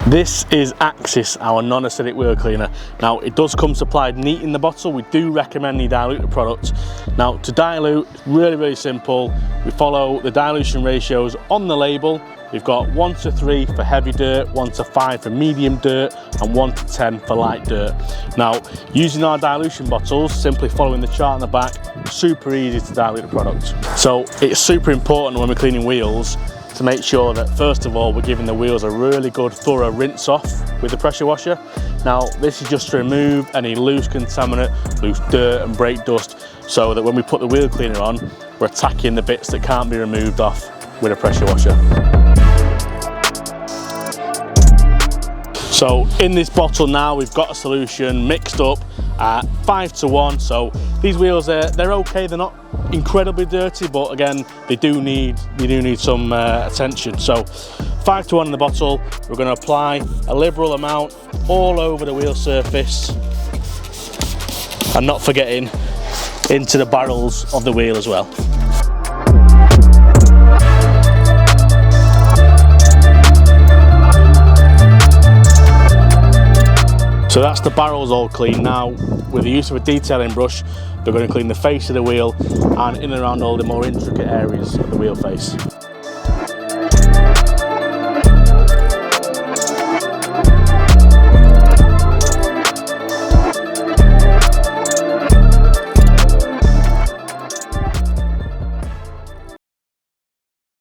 This is Axis, our non-acidic wheel cleaner. Now it does come supplied neat in the bottle. We do recommend you dilute the product. Now to dilute, really simple. We follow the dilution ratios on the label. We've got 1 to 3 for heavy dirt, 1 to 5 for medium dirt, and 1 to 10 for light dirt. Now, using our dilution bottles, simply following the chart on the back, super easy to dilute the product. So it's super important when we're cleaning wheels to make sure that first of all we're giving the wheels a really good thorough rinse off with the pressure washer. Now this is just to remove any loose contaminant, loose dirt and brake dust, so that when we put the wheel cleaner on, we're attacking the bits that can't be removed off with a pressure washer. So in this bottle now we've got a solution mixed up at 5 to 1. So these wheels they're okay, they're not incredibly dirty, but again they do need some attention. So 5 to 1 in the bottle. We're going to apply a liberal amount all over the wheel surface, and not forgetting into the barrels of the wheel as well. So that's the barrels all clean. Now, with the use of a detailing brush, we're going to clean the face of the wheel and in and around all the more intricate areas of the wheel face.